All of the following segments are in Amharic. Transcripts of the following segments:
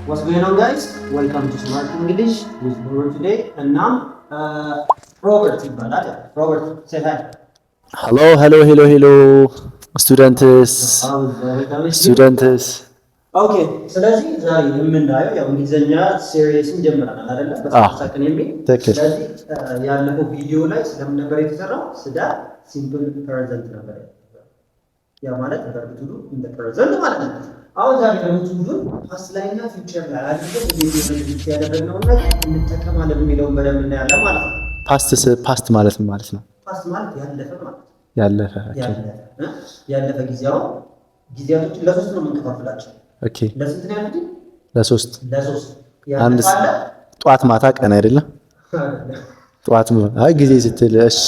What's going on, guys? Welcome to Smart English with Guru today. And now, Robert ይባላል. Robert, say hi. hello students ኦኬ ስለዚህ ዛሬ የምናየው ያው እንግሊዘኛ ሲሪየስ እንጀምራለን አይደለ? በተሳሳቀን የሚል ስለዚህ ያለፈው ቪዲዮ ላይ ስለምን ነበር የተሰራው? ስለ ሲምፕል ፕሬዘንት ነበር። ያ ማለት በርቱሉ እንደ ፕሬዘንት ማለት ነው። አሁን ዛሬ ደግሞ ቱሉን ፓስት ላይ እና ፊውቸር ላይ አድርገን እንዴት ያደረግነው ነገር እንጠቀማለን የሚለውን በደንብ እናያለን ማለት ነው። ፓስት ማለት ነው ማለት ነው። ፓስት ማለት ያለፈ ማለት ያለፈ ጊዜያቶችን ለሶስት ነው የምንከፋፍላቸው። ኦኬ ለስንት ነው ያሉት? ለሶስት አንድ ጧት ማታ ቀን አይደለም። ጧት አይ ጊዜ ስትል እሺ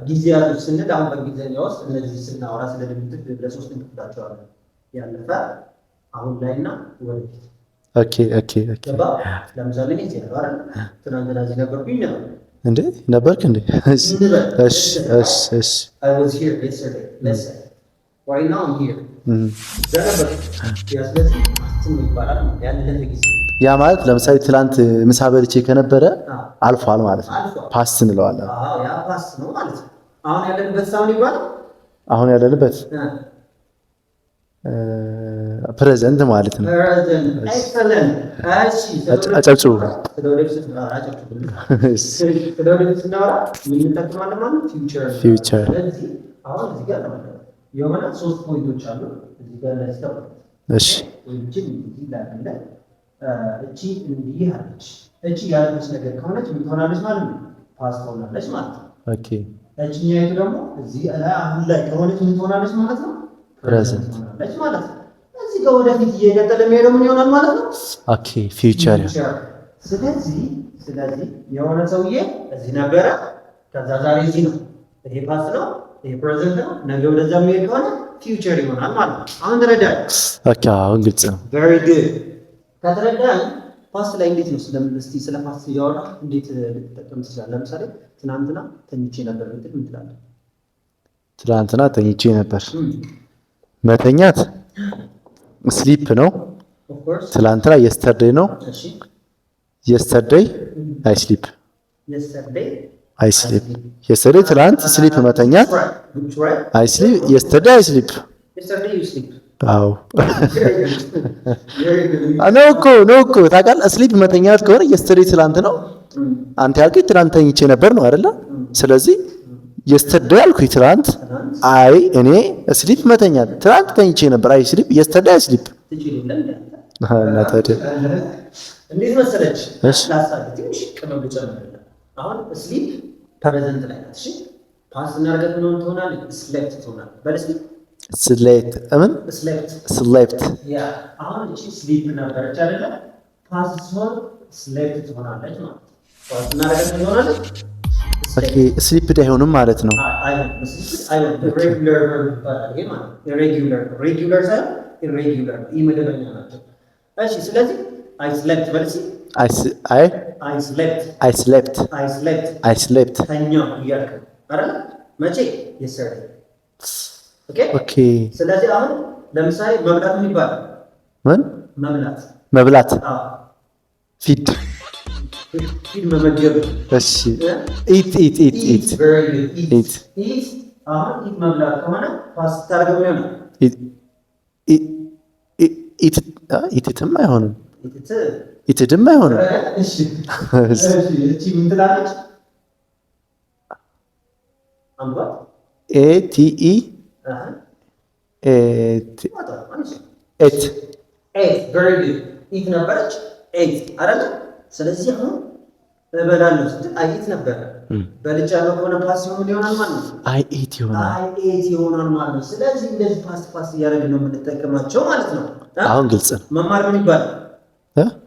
ጊዜያቶች ስንል አሁን በእንግሊዘኛ ውስጥ እነዚህ ስናወራ ስለ ድምጽ ለሶስት እንከፍላቸዋለን። ያለፈ አሁን ላይና ወደፊት። ኦኬ ለምሳሌ እኔ እዚህ ነው አይደል? ትናንትና እዚህ ነበርኩኝ ነው እንዴ? ነበርክ እንዴ? እሺ I was here yesterday. Let's say right now I'm here. ያ ማለት ለምሳሌ ትላንት ምሳ በልቼ ከነበረ አልፏል ማለት ነው። ፓስት እንለዋለን። ያ ፓስት ነው ማለት ነው። አሁን ያለንበት ሳውን ይባላል። አሁን ያለንበት ፕሬዘንት ማለት ነው። ኤክሰለንት። እሺ አጨብጭቡ። ፊውቸር አሁን እዚህ ጋር የሆነ ሶስት ፖይንቶች አሉ እዚህ ጋር ላይ ተቀመጠ። እሺ እቺ እንዲህ ላለ እቺ እንዲህ አለች። እቺ ያለች ነገር ከሆነች ምን ትሆናለች ማለት ነው? ፓስት ትሆናለች ማለት ነው። ኦኬ እቺኛይቱ ደግሞ እዚህ ላይ አሁን ላይ ከሆነች ምን ትሆናለች ማለት ነው? ፕሬዘንት ትሆናለች ማለት ነው። እዚህ ጋር ወደፊት እየቀጠለ የሚሄደው ምን ይሆናል ማለት ነው? ኦኬ ፊውቸር። ስለዚህ የሆነ ሰውዬ እዚህ ነበረ፣ ከዛ ዛሬ እዚህ ነው። ይሄ ፓስት ነው። ይሄ ፕሬዘንት ነው። ነገ ወደዛ የሚሄድ ከሆነ ፊውቸር ይሆናል ማለት ነው። አሁን ተረዳህ? ኦኬ አሁን ግልጽ ነው። ቬሪ ጉድ። ከተረዳህ ፓስት ላይ እንዴት ነው ስለ ፓስት እያወራ እንዴት ልትጠቀም ትችላለህ? ለምሳሌ ትናንትና ተኝቼ ነበር ብትል ምን ትላለህ? ትናንትና ተኝቼ ነበር። መተኛት ስሊፕ ነው። ትናንትና የስተርዴይ ነው። የስተርዴይ አይ ስሊፕ yesterday ትላንት ስሊፕ መተኛት አይ ስሊፕ yesterday አይ ስሊፕ አዎ ነው እኮ ታውቃለህ። ስሊፕ መተኛት ከሆነ yesterday ትላንት ነው። አንተ ያልከኝ ትላንት ተኝቼ ነበር ነው አይደለ? ስለዚህ yesterday አልኩኝ ትላንት፣ አይ እኔ ስሊፕ መተኛት ትላንት ተኝቼ ነበር አይ ስሊፕ yesterday አይ ስሊፕ እና ታዲያ እንዴት መሰለች? ትንሽ ቅመም ልጨምርልህ። አሁን ስሊፕ ፕሬዘንት ላይ ናት። እሺ ፓስት እናርገት ነው ትሆናለች። ስሌፕት ትሆናለች። በስሊፕ ስሌፕት ያ አሁን እቺ ስሊፕ ነበረች አይደለ? ፓስት ሲሆን ስሌፕት ትሆናለች ማለት ነው። ፓስት እናርገት ነው ትሆናለች። ኦኬ ስሊፕ አይሆንም ማለት ነው። አይሆንም። ሬጉላር ቨርብ ይባላል ይሄ ማለት ነው። ሬጉላር ሳይሆን ኢሬጉላር ኢመደበኛ ናቸው። እሺ ስለዚህ I slept በልሲ I slept ተኛው እያልክ አይደል? መቼ? yesterday ኦኬ ስለዚህ አሁን ለምሳሌ መብላት ምን ይባላል? ምን መብላት ፊድ መመገብ። እሺ ኢት አሁን ኢት መብላት ከሆነ ፓስት ታርገው ነው ኢትም አይሆንም። ኢትድም አይሆንም። እሺ እቺ ምን ትላለች? አንዷ ኤቲኢ ኤት very good ኢት ነበረች ኤት አይደል? ስለዚህ አሁን እበላለሁ ስትል አይት ነበረ። በልቻለሁ ከሆነ ፓስት ምን ይሆናል ማለት ነው? አይ ኤት ይሆናል ማለት ነው። ስለዚህ እንደዚህ ፓስት እያደረግን ነው የምንጠቀማቸው ማለት ነው። አሁን ግልጽ ነው። መማር ምን ይባላል?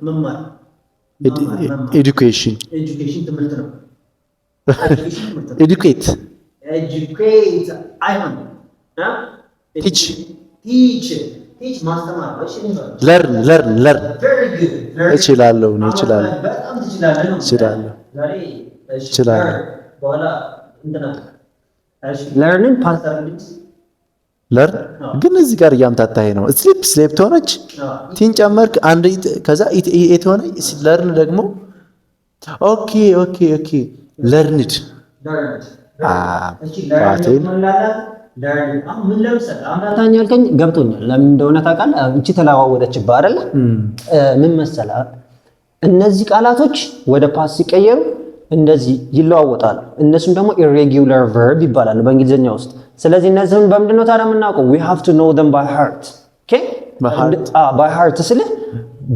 መማር ኤዱኬሽን ትምህርት ነው። ኤዱኬት አይሆን ቲች ማስተማር ነው። እሺ ለርን እችላለሁ ነው እችላለሁ በጣም ትችላለህ። ዛሬ እችላለሁ በኋላ እንትና እሺ ለርኒንግ ፓስት አድርግልኝ ለርን ግን እዚህ ጋር እያምታታሄ ነው። ስሌፕ ሆነች ቲን ጨመርክ አንድ ከዛ ኢት ሆነ ለርን ደግሞ ኦኬ ለርንድ አምታታኝ ያልከኝ ገብቶኛል። ለምን እንደሆነ ታውቃለህ? እቺ ተለዋወጠችብህ አይደለ? ምን መሰለህ እነዚህ ቃላቶች ወደ ፓስ ሲቀየሩ እንደዚህ ይለዋወጣሉ። እነሱም ደግሞ irregular verb ይባላሉ በእንግሊዝኛ ውስጥ። ስለዚህ እነዚህን በምንድን ነው ታዲያ የምናውቀው? we have to know them by heart okay by heart ስልህ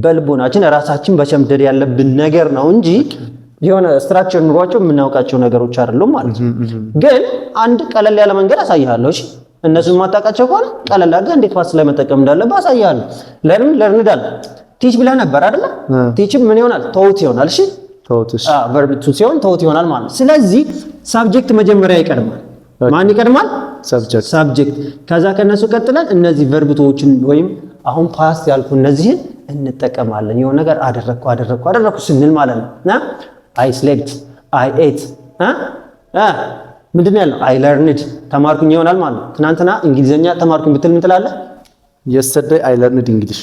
በልቦናችን ራሳችን በሸምደድ ያለብን ነገር ነው እንጂ የሆነ ስትራክቸር ኑሯቸው የምናውቃቸው ነገሮች አይደሉም ማለት ነው። ግን አንድ ቀለል ያለ መንገድ አሳይሃለሁ። እሺ እነሱን ማጣቃቸው ከሆነ ቀለል አድርገህ እንዴት ፓስ ላይ መጠቀም እንዳለብህ አሳይሃለሁ። ለርንድ አለ ቲች ብለህ ነበር አይደለ? ቲችም ምን ይሆናል? ተውት ይሆናል። እሺ ተውትስ verb to ሲሆን ተውት ይሆናል ማለት ነው። ስለዚህ ሳብጀክት መጀመሪያ ይቀድማል። ማን ይቀድማል? ሳብጀክት። ከዛ ከነሱ ቀጥለን እነዚህ verb toዎችን ወይም አሁን ፓስት ያልኩ እነዚህን እንጠቀማለን። የሆነ ነገር አደረኩ ስንል ማለት ነው። I slept I ate ምንድን ነው ያለው? I learned ተማርኩኝ ይሆናል ማለት ነው። ትናንትና እንግሊዘኛ ተማርኩኝ ብትል ምን ትላለህ? yesterday I learned English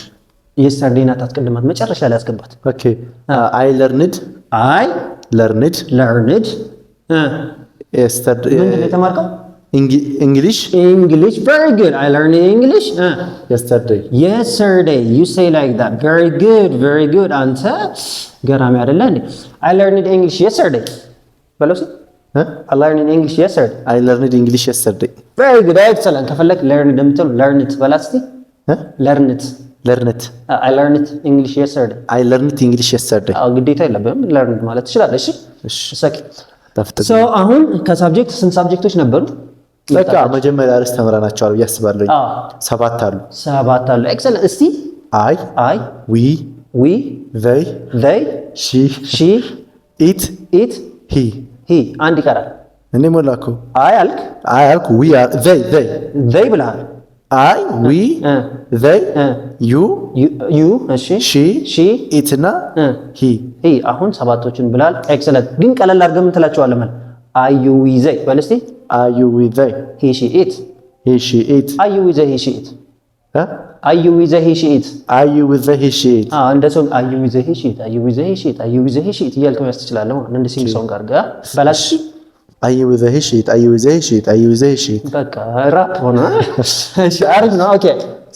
yesterday ናት አትቀድማት፣ መጨረሻ ላይ አስገባት። ኦኬ I learned yesterday ምንድን ነው የተማርከው? English very good I learned English yesterday you say like that very good አንተ ገራሚ አይደለ እንዴ? I learned English yesterday በለውስ I learned English yesterday very good excellent ከፈለክ learn እንደምትል learned በላስቲ learned I learned English yesterday ግዴታ የለብህም learned ማለት ትችላለህ። እሺ ሰኪ ሶ አሁን ከሳብጀክት ስንት ሳብጀክቶች ነበሩ? በቃ መጀመሪያ ርዕስ ተምረናቸዋል ብዬ አስባለሁ። ሰባት አሉ። ኤክሰለንት። እስቲ አይ ዊ they she it he አንድ ይቀራል። እኔ ሞላኩ አይ አልክ we are they ብለሃል። አይ we they you እሺ she it እና he አሁን ሰባቶችን ብለሃል። ኤክሰለንት። ግን ቀለል አድርገህ ምን ትላቸዋለህ ማለት are you with they በል እስቲ are you with they he she it are you with the he she it are you with the he she it እንደ ሰው are you with the he she it are you with the he she it are you with the he she it እያልከው ያስችላል ማለት እንደ ሲንግ ሶንግ አድርገህ በላሽ are you with the he she it are you with the he she it are you with the he she it በቃ ራፕ ሆነ። እሺ አሪፍ ነው። ኦኬ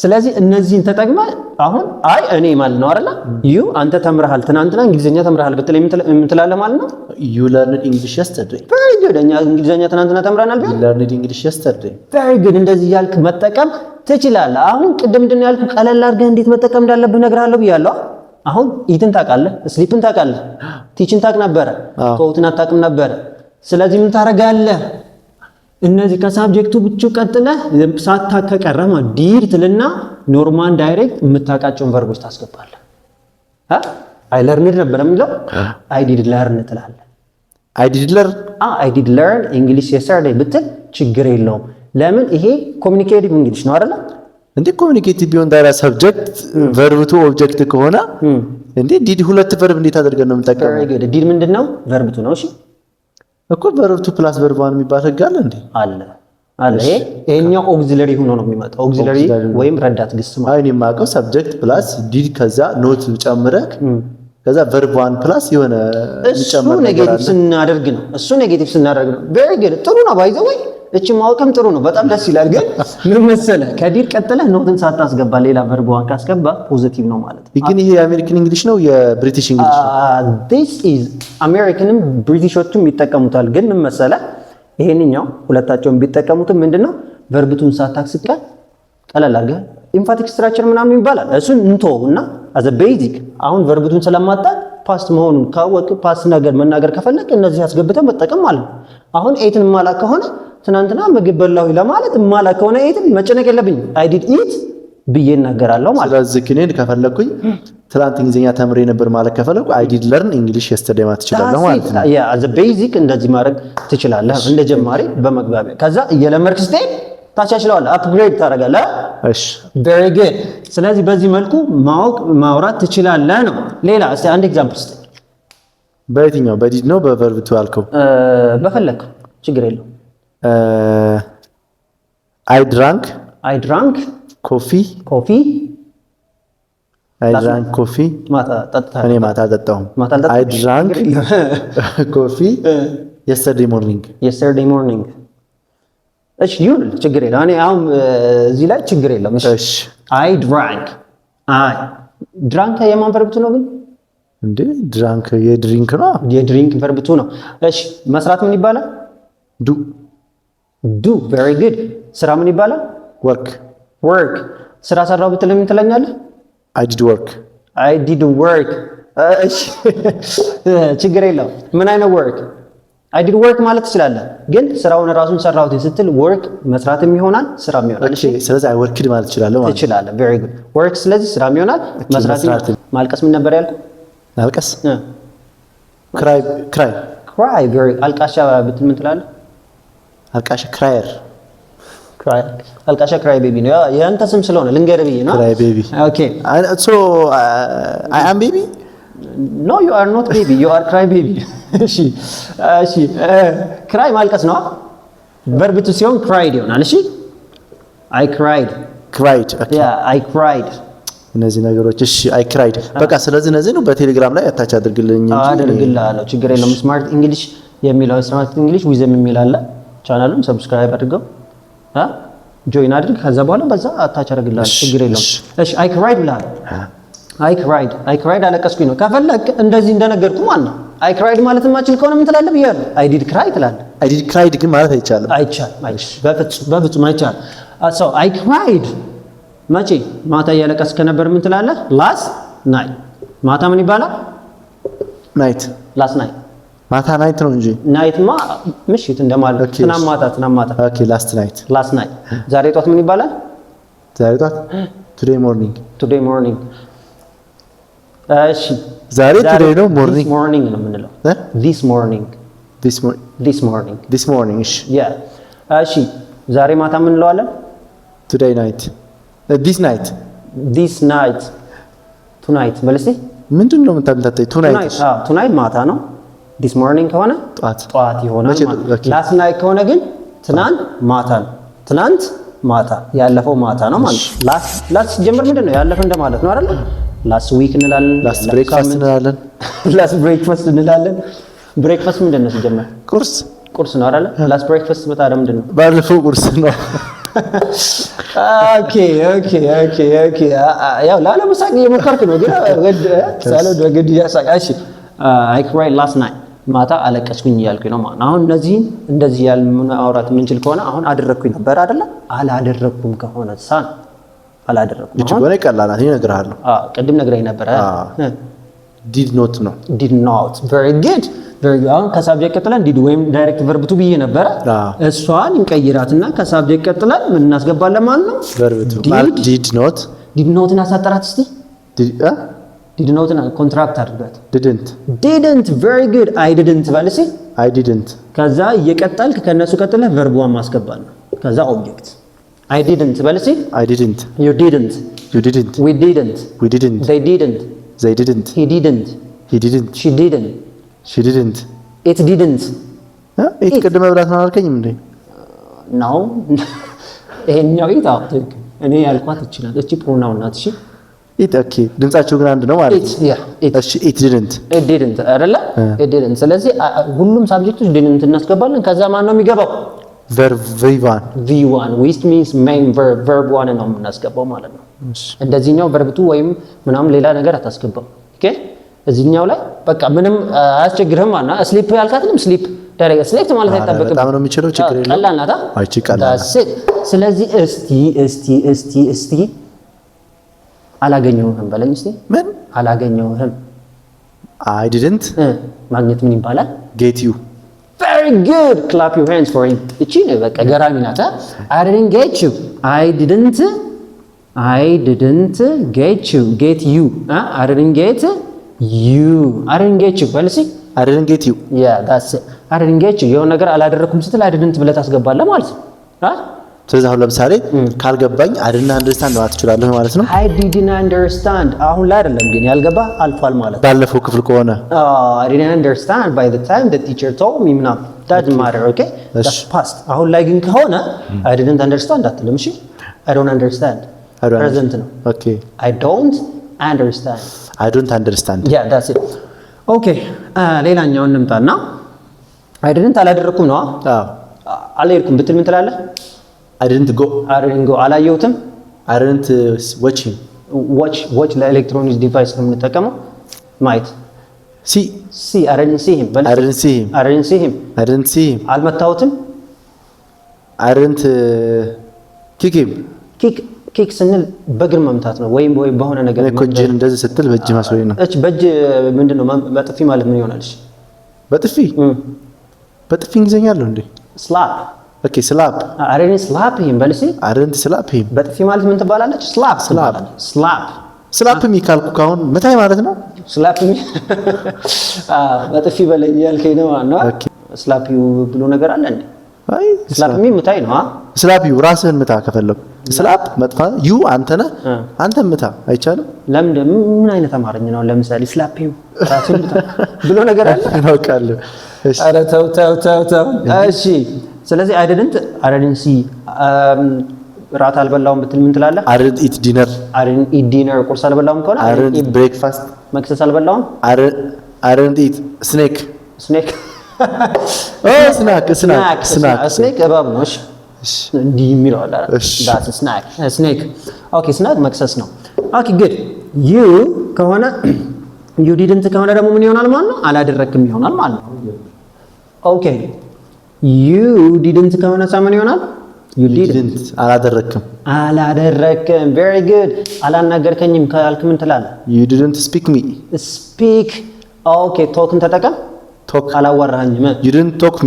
ስለዚህ እነዚህን ተጠቅመህ አሁን አይ እኔ ማለት ነው አይደል? ዩ አንተ ተምረሃል፣ ትናንትና እንግሊዘኛ ተምረሃል ብትል የምትላለህ ማለት ነው። you learned English yesterday very good እኛ እንግሊዘኛ ትናንትና ተምረናል ቢሆን you learned English yesterday very good እንደዚህ ያልክ መጠቀም ትችላለህ። አሁን ቅድም ምንድን ነው ያልኩህ? ቀለል አድርገህ እንዴት መጠቀም እንዳለብህ እነግርሃለሁ ብያለሁ። አሁን ኢትን ታውቃለህ፣ ስሊፕን ታውቃለህ፣ ቲችን ታውቅ ነበረ፣ ተውትን አታውቅም ነበረ። ስለዚህ ምን ታደርጋለህ? እነዚህ ከሳብጀክቱ ብቻ ቀጥለህ ሳታውቅ ከቀረህ ማለት ዲድ ትልና ኖርማል ዳይሬክት የምታውቃቸውን ቨርቦች ታስገባለህ። አይ ለርንድ ነበር የሚለው አይ ዲድ ለርን ትላለህ። አይ ዲድ ለርን እንግሊሽ የስተርዴይ ብትል ችግር የለውም። ለምን? ይሄ ኮሚኒኬቲቭ እንግሊሽ ነው አይደለ? እንዴ ኮሚኒኬቲቭ ቢሆን ታዲያ ሰብጀክት ቨርብ ቱ ኦብጀክት ከሆነ እንዴ ዲድ ሁለት ቨርብ እንዴት አድርገን ነው የምንጠቀመው? ዲድ ምንድነው? ቨርብ ቱ ነው። እሺ እኮ ቨርብ ቱ ፕላስ ቨርብ ዋን የሚባል ህግ አለ እንዴ? አለ። ይሄኛው ኦግዚለሪ ሆኖ ነው የሚመጣው። ኦግዚለሪ ወይም ረዳት ግስ ማለት። አይ እኔ የማውቀው ሰብጀክት ፕላስ ዲድ ከዛ ኖት ጨምረክ ከዛ ቨርብ ዋን ፕላስ የሆነ የሚጨመር ነገር አለ። እሱ ኔጌቲቭ ስናደርግ ነው። ቬሪ ጉድ ጥሩ ነው። ባይ ዘ ወይ እቺ ማወቅም ጥሩ ነው። በጣም ደስ ይላል። ግን ምን መሰለህ ከዲድ ቀጥለህ ኖትን ሳታስገባ ሌላ ቨርብ ዋን ካስገባ ፖዚቲቭ ነው ማለት ነው። ግን ይሄ የአሜሪካን እንግሊሽ ነው የብሪቲሽ እንግሊሽ ነው? this is አሜሪካንም ብሪቲሾቹም ይጠቀሙታል። ግን ምን መሰለህ ይሄንኛው ሁለታቸውም ቢጠቀሙትም ምንድነው ቨርብቱን ሳታስገባ ቀለል አድርገህ ኢንፋቲክ ስትራክቸር ምናምን ይባላል። እሱን እንተውና as a basic አሁን ቨርብቱን ስለማጣት ፓስት መሆኑን ካወቅ ፓስት ነገር መናገር ከፈለክ እነዚህ አስገብተህ መጠቀም ማለት ነው። አሁን ኤትን ማላክ ከሆነ ትናንትና ምግብ በላሁ ለማለት ማላክ ከሆነ ኤትን መጨነቅ የለብኝም አይ ዲድ ኢት ብዬ እናገራለሁ ማለት ነው። ስለዚህ ክኔን ከፈለኩኝ ትናንት እንግሊዝኛ ተምሬ ነበር ማለት ከፈለኩ አይ ዲድ ለርን እንግሊሽ የስተርዴይ ማለት ትችላለህ ማለት ነው። ያ as a basic እንደዚህ ማድረግ ትችላለህ እንደ ጀማሪ በመግባቢያ። ከዛ እየለመድክ ስትሄድ ታቻችለዋለህ፣ አፕግሬድ ታደርጋለህ። እሺ very good። ስለዚህ በዚህ መልኩ ማውራት ትችላለህ ነው። ሌላ እስቲ አንድ ኤግዛምፕል ስጠኝ። በየትኛው በዲድ ነው በቨርብ ቱ ያልከው? በፈለክ ችግር የለውም። አይ ድራንክ I drank coffee I drank coffee ማታ ጠጥታ እኔ ማታ አልጠጣሁም I drank coffee yesterday morning እሺ ይሁን ችግር የለም እኔ አሁን እዚህ ላይ ችግር የለም እሺ I drank ድራንክ የማን ቨርብቱ ነው ግን እንዴ ድራንክ የድሪንክ ነው የድሪንክ ቨርብቱ ነው እሺ መስራት ምን ይባላል ዱ very good ስራ ምን ይባላል work ስራ ሰራው ብትል ምን ትለኛለህ I did work እሺ ችግር የለም ምን አይነት work I did work ማለት ትችላለህ ግን ስራውን ራሱን ሰራሁት ስትል work መስራትም ይሆናል ስራም ይሆናል እሺ ስለዚህ I worked ማለት ትችላለህ ማለት ትችላለህ very good work ስለዚህ ስራም ይሆናል መስራት ማልቀስ ምን ነበር ያልኩት ማልቀስ cry very አልቃሻ ብትል ምን ትላለህ አልቃሻ crier አልቃሻ cry baby ነው ያንተ ስም ስለሆነ ልንገርህ ብዬ ነው cry baby okay so I am baby no you are not baby you are cry baby እሺ cry ማልቀስ ነው ቨርብቱ ሲሆን cried ይሆናል እሺ I cried okay yeah I cried እነዚህ ነገሮች እሺ I cried በቃ ስለዚህ እነዚህ ነው በቴሌግራም ላይ አታች አድርግልኝ እንጂ አድርግልሃለሁ ችግር የለም ስማርት እንግሊሽ የሚለው ስማርት እንግሊሽ ዊዘም የሚል አለ ቻናሉን ሰብስክራይብ አድርገው ጆይን አድርግ ከዛ በኋላ በዛ አታች አድርግልሃለሁ ችግር የለም እሺ I cried ብለሃል I cried አለቀስኩኝ ነው ከፈለክ እንደዚህ እንደነገርኩ ማለት ነው I cried ማለት ማችል ከሆነ ምን ትላለህ ብያለሁ I did cry ትላለህ I did cried ግን ማለት አይቻልም በፍጹም አይቻልም so I cried መቼ ማታ እያለቀስክ ነበር ምን ትላለህ last night ማታ ምን ይባላል last night ማታ ናይት ነው እንጂ ናይትማ ምሽት እንደማለት ትናንት ማታ ኦኬ last night ዛሬ ጧት ምን ይባላል ዛሬ ጧት today morning እሺ ዛሬ today ነው morning ነው የምንለው this morning እሺ እሺ ዛሬ ማታ ምን እንለዋለን today night this night tonight መልሴ ምንድነው የምታምታተይ tonight ማታ ነው this morning ከሆነ ጧት ይሆናል ማለት last night ከሆነ ግን ትናንት ማታ ነው ትናንት ማታ ያለፈው ማታ ነው ማለት last ጀምር ምንድነው ያለፈ እንደማለት ነው አይደል last week እንላለን last breakfast እንላለን breakfast ምንድነው ሲጀመር ቁርስ ነው አይደል last breakfast በታዲያ ምንድነው ባለፈው ቁርስ ነው ኦኬ ያው ላለመሳቅ እየሞከርክ ነው ግን ሳሎድ ወግድ ያሳቃሽ I cried last night ማታ አለቀስኩኝ እያልኩኝ ነው ማለት አሁን እንደዚህ ያልን ማውራት የምንችል ከሆነ አሁን አደረኩኝ ነበር አይደለ አላደረኩም ከሆነ አላደረኩም እቺ ጎኔ ቀላላት ይነግራለሁ ቅድም ነግረኝ ነበር did not very good አሁን ከሳብጀክት ቀጥለን ዲድ ወይም ዳይሬክት ቨርብ ቱ ብዬ ነበር እሷን እንቀይራትና ከሳብጀክት ቀጥለን ምን እናስገባለን ማለት ነው ቨርብ ቱ did not አሳጠራት እስቲ did not ኮንትራክት አድርጋት didn't very good I didn't ባለሲ I didn't ከዛ እየቀጠልክ ከነሱ ቀጥለህ ቨርቧን ማስገባት ነው ከዛ ኦብጀክት I didn't ባለሲ I didn't you didn't we didn't they didn't he didn't she didn't it didn't ቅድም መብራት ነው አልከኝም እንዴ ነው ይሄኛው ይታው እኔ ያልኳት ይችላል እቺ ፕሮናውን ናት እሺ ኦኬ ድምጻቸው ግን አንድ ነው ማለት ነው እሺ it didn't አይደለ it didn't ስለዚህ ሁሉም ሳብጀክቶች didn't እናስገባለን ከዛ ማን ነው የሚገባው verb v1 which means main verb 1 ነው የምናስገባው ማለት ነው እንደዚህኛው verb 2 ወይም ምናምን ሌላ ነገር አታስገባው ኦኬ እዚህኛው ላይ በቃ ምንም አያስቸግርህም ማለት ነው sleep ያልካትንም sleep ዳይሬክት select ማለት አይጠበቅም በጣም ነው የሚችለው ችግር የለም ቀላል ናታ አይቺ ቀላል ስለዚህ እስቲ አላገኘሁህም በለኝ እስቲ ምን አላገኘሁህም I didn't ማግኘት ምን ይባላል get you very good clap your hands for him እቺ ነው በቃ ገራሚ ናታ I didn't get you I didn't get you I didn't get you በለሲ I didn't get you yeah that's it I didn't get you የሆነ ነገር አላደረኩም ስትል I didn't ብለህ ታስገባለህ ማለት ነው ስለዚህ አሁን ለምሳሌ ካልገባኝ I didn't understand ማለት ትችላለህ ማለት ነው I didn't understand አሁን ላይ አይደለም ግን ያልገባ አልፏል ማለት ባለፈው ክፍል ከሆነ I didn't understand by the time the teacher told me doesn't matter okay that's past አሁን ላይ ግን ከሆነ I didn't understand አትልም እሺ I don't understand present ነው okay I don't understand yeah that's it okay ሌላኛውን እንምጣና I didn't አላደረኩም ነው አልሄድኩም ብትል ምን ትላለህ I didn't go አላየሁትም I didn't watch ለኤሌክትሮኒክስ ዲቫይስ ነው የምንጠቀመው ማየት see I didn't see him አልመታሁትም I didn't kick ስንል በእግር መምታት ነው ወይም በሆነ ነገር እኮ እጅን እንደዚህ ስትል በእጅ መስሎኝ ነው በእጅ ምንድነው በጥፊ ማለት ምን ይሆናል እሺ በጥፊ እንግሊዘኛ አለው እንዴ slap okay slap I didn't slap him በልሲ I didn't slap him በጥፊ ማለት ምን ትባላለች slap የሚካልኩ ካሁን መታይ ማለት ነው slap በጥፊ በለኝ ያልከኝ ነው ነው slap ብሎ ነገር አለ እንዴ አይ slap ምታይ ነው slap ራስህን ምታ ከፈለኩ slap መጥፋ you አንተ ምታ አይቻልም ለምን ምን አይነት አማርኛ ነው ለምሳሌ slap ራስህን ምታ ብሎ ነገር አለ አውቃለሁ እሺ ኧረ ተው እሺ ስለዚህ I didn't see ራት አልበላውም ብትል ምን ትላለህ I didn't eat dinner ቁርስ አልበላውም ከሆነ I didn't eat breakfast መክሰስ አልበላውም I didn't eat snake snake እባብ ነው እሺ እንዲህ የሚለው አለ that's snake okay snack መክሰስ ነው okay good you ከሆነ you didn't ከሆነ ደግሞ ምን ይሆናል ማለት ነው አላደረክም ይሆናል ማለት ነው okay you didn't ከሆነ ምን ይሆናል you didn't አላደረክም very good አላናገርከኝም ካልክ ምን ትላለህ you didn't speak okay talkን ተጠቀም talk አላወራኸኝም you didn't talk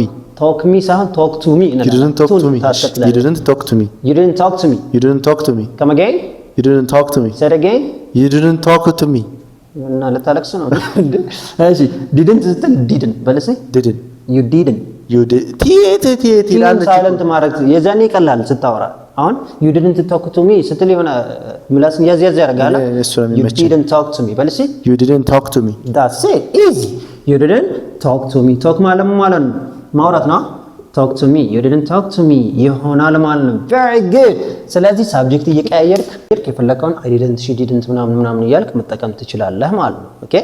me ሳይሆን talk to me you didn't talk to me come again you didn't talk to me say it again you didn't talk to me እና ለታለቅስ ነው እሺ didn't በለሰ you didn't ሳይለንት ማድረግ የዛኔ ቀላል ስታወራ አሁን you didn't talk to me ስትል የሆነ ምላስን ያዝ ያደርጋል you didn't talk to me በለሰ you didn't talk to me that's it easy you didn't talk to me talk ማለት ነው ማውራት ነው talk to me you didn't talk to me ይሆናል ማለት ነው very good ስለዚህ ሳብጀክት እየቀያየርክ የፈለከውን I didn't she didn't ምናምን እያልክ መጠቀም ትችላለህ ማለት ነው ኦኬ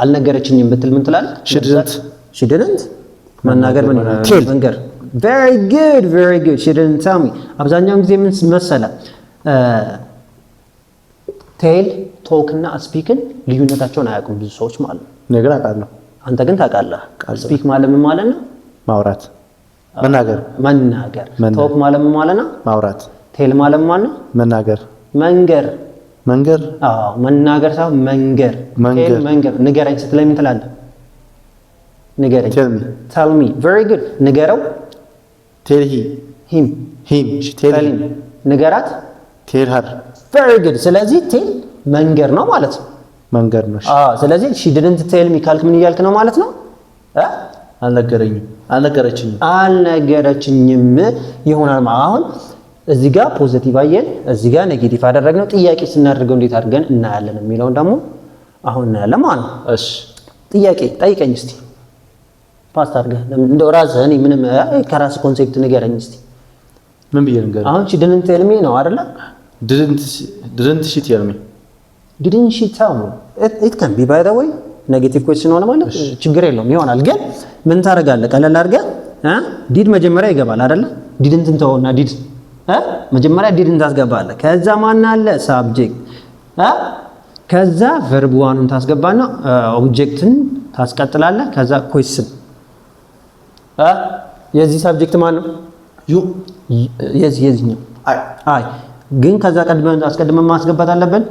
አልነገረችኝም ብትል ምን ትላለህ she didn't መናገር መንገር very good she didn't tell me አብዛኛውን ጊዜ ምን መሰለ ቴል ቶክ እና ስፒክን ልዩነታቸውን አያውቁም ብዙ ሰዎች ማለት ነው ነገር አውቃለሁ አንተ ግን ታውቃለህ ስፒክ ማለት ምን ማለት ነው ማውራት መናገር ቶክ ማለት ምን ማለት ነው ማውራት ቴል ማለት ማለት ነው መንገር መናገር ሳይሆን መንገር ንገረኝ ስትለኝ ምን ትላለህ ንገረኝ tell me very good ንገረው tell him tell him ንገራት tell her very good ስለዚህ ቴል መንገር ነው ማለት ነው መንገር ነው ስለዚህ she didn't tell me ካልክ ምን እያልክ ነው ማለት ነው አልነገረችኝም ይሆናል አሁን እዚህ ጋር ፖዚቲቭ አየን እዚህ ጋር ኔጌቲቭ አደረግነው ጥያቄ ስናደርገው እንዴት አድርገን እናያለን የሚለውን ደግሞ አሁን እናያለን ማለት ነው እሺ ጥያቄ ጠይቀኝ እስቲ ፓስት አድርገህ እንደው ራስህ እኔ ምንም ከራስ ኮንሴፕት ንገረኝ እስቲ ምን ብዬ ንገረኝ አሁን she didn't tell me ነው አይደለ didn't she tell me didn't she tell me it can be by the way ኔጌቲቭ ኩዌስችን ሆነ ማለት ችግር የለውም ይሆናል ግን ምን ታደርጋለህ ቀለል አድርገህ ዲድ መጀመሪያ ይገባል አይደለ ዲድንት እንተውና ዲድ መጀመሪያ ዲድንት ታስገባለህ ከዛ ማን አለ ሳብጀክት ከዛ ቨርብ ዋኑን ታስገባና ኦብጀክትን ታስቀጥላለህ ከዛ ኩዌስችን የዚህ ሳብጀክት ማን ነው የዚህ ነው አይ ግን ከዛ አስቀድመን ማስገባት አለብን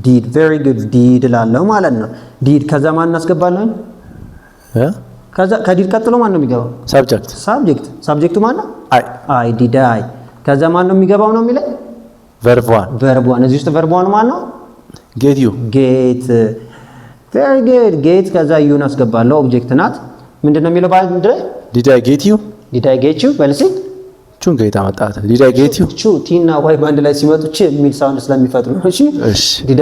ዲድ very good ዲድ ላለው ማለት ነው ዲድ ከዛ ማን እናስገባለን ከዛ ከዲድ ቀጥሎ ማን ነው የሚገባው ሳብጀክቱ ማን ነው አይ ዲድ አይ ከዛ ማን ነው የሚገባው ነው የሚለው verb one እዚህ ውስጥ verb one ማን ነው get very good get ከዛ ዩን አስገባለሁ ኦብጀክት ናት ምንድነው የሚለው ባንድ did I get you በልሲ ቹን ገይታ መጣት did I get you ቹ ቲና ዋይ ባንድ ላይ ሲመጡ ቺ የሚል ሳውንድ ስለሚፈጥሩ ነው እሺ did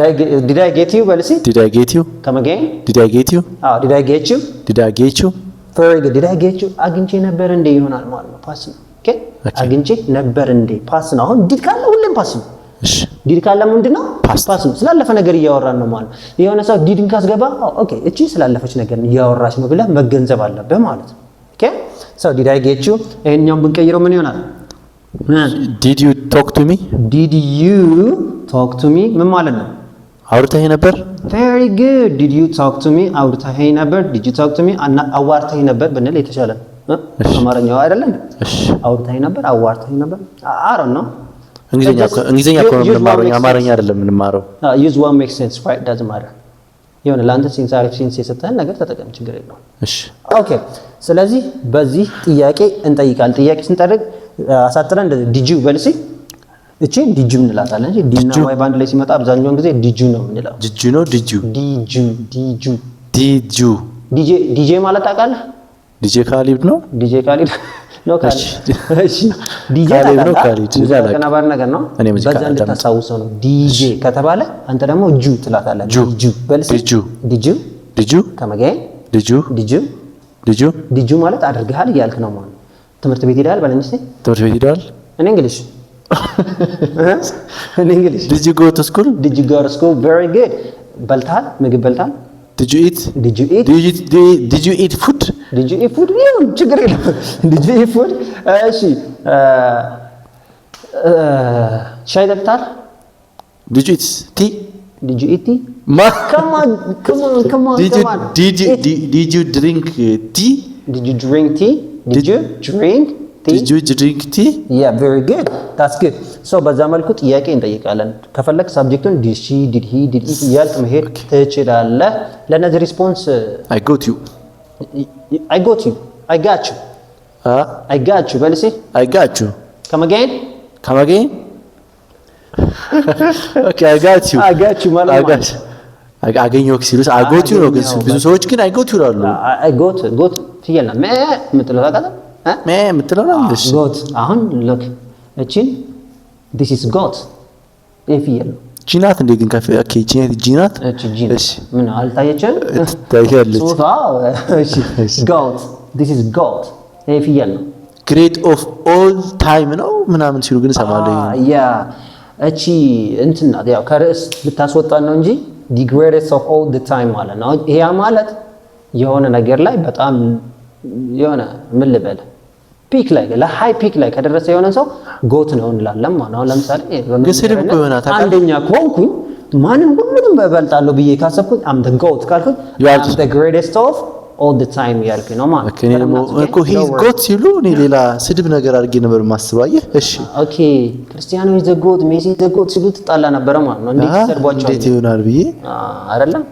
I get you በልሲ did I get you come again did I get you did I get you very good did I get you አግኝቼ ነበር እንደ ይሆናል ማለት ነው ፓስ ነው ኦኬ አግኝቼ ነበር እንዴ ፓስ ነው አሁን ዲድ ካለ ሁሌም ፓስ ነው እሺ ዲድ ካለ ምንድነው ፓስ ነው ስላለፈ ነገር እያወራን ነው ማለት የሆነ ሰው ዲድን ካስገባ ኦኬ እቺ ስላለፈች ነገር እያወራች ነው ብለህ መገንዘብ አለብህ ማለት ነው ኦኬ so did I get you ይሄኛውን ብንቀይረው ምን ይሆናል did you talk to me ምን ማለት ነው አውርተኸኝ ነበር very good did you talk to me አውርተኸኝ ነበር did you talk to me አዋርተኸኝ ነበር ብንል የተሻለ አማርኛው አይደለም እሺ አውርተኸኝ ነበር አዋርተኸኝ ነበር I don't know እንግሊዘኛ እኮ ነው የምንማረው አማርኛ አይደለም የምንማረው use one makes sense right doesn't matter የሆነ ላንተ ሲንስ አሪፍ ሲንስ የሰጠህን ነገር ተጠቀም ችግር የለውም እሺ ኦኬ ስለዚህ በዚህ ጥያቄ እንጠይቃለን ጥያቄ ስንጠርቅ አሳጥረን እንደዚህ ዲጁ በልሲ እቺ ዲጁ እንላታለን እንጂ ዲና ዋይ ባንድ ላይ ሲመጣ አብዛኛውን ጊዜ ዲጁ ነው የምንለው ዲጁ ነው ዲጄ ማለት ታውቃለህ ዲጄ ካሊድ ነው ዲጄ ካሊድ ነው ካሊድ እሺ ዲጄ ነው ካሊድ ከናባር ነገር ነው በዛ እንድታሳውሰው ነው ዲጄ ከተባለ አንተ ደግሞ ጁ ትላታለህ ዲጁ በልሲ ዲጁ ከመገኝ ዲጁ ማለት አድርገሃል እያልክ ነው ማለት ትምህርት ቤት ሄዳል ባለኝ እስቲ ትምህርት ቤት ሄዳል እኔ እንግሊሽ did you go to school very good በልታል ምግብ በልታል did you eat food ይሁን ችግር የለም did you eat food እሺ ሻይ ጠጥታል did you eat tea come on did you drink tea Did you drink tea? Yeah, very good. That's good. So በዛ መልኩ ጥያቄ እንጠይቃለን። ከፈለክ ሳብጀክቱን did she, did he, did it ያልክ መሄድ ትችላለህ። ለነዚህ ሪስፖንስ I got you. I got you. በልሲ I got you. Come again? Okay, I got you ማለት አገኘው ሲሉስ I got you ነው ግን ብዙ ሰዎች ግን I got you ይላሉ። I got ፍየል ነው ምትለው ታውቃለህ? ምትለው ነው እሺ goat አሁን look እቺን this is goat ፍየል ነው ጂናት እንደ ግን ካፌ ኦኬ ጂናት እሺ ምን አልታየችም ታያለች እሺ goat this is goat ፍየል ነው great of all time ነው ምናምን ሲሉ ግን ሰማለኝ ያ እቺ እንትና ያው ከርዕስ ልታስወጣን ነው እንጂ the greatest of all the time ማለት ነው ይሄ ማለት የሆነ ነገር ላይ በጣም የሆነ ምን ልበል ፒክ ላይ ለሃይ ፒክ ላይ ከደረሰ የሆነ ሰው ጎት ነው እንላለን ማለት ነው ለምሳሌ ግስር እኮ የሆነ አንደኛ ኮንኩኝ ማንም ሁሉንም በበልጣለሁ ብዬ ካሰብኩኝ am the goat ካልኩኝ I'm the greatest of all the time ያልኩኝ ነው ማለት ነው እኮ he's goat ሲሉ እኔ ሌላ ስድብ ነገር አድርጌ ነበር ማስባየ እሺ ኦኬ ክርስቲያኖ is the goat ሜሲ is the goat ሲሉ ተጣላ ነበር ማለት ነው እንዴት ይሰርቧቸው እንዴት ይሆናል ብዬ አይደለም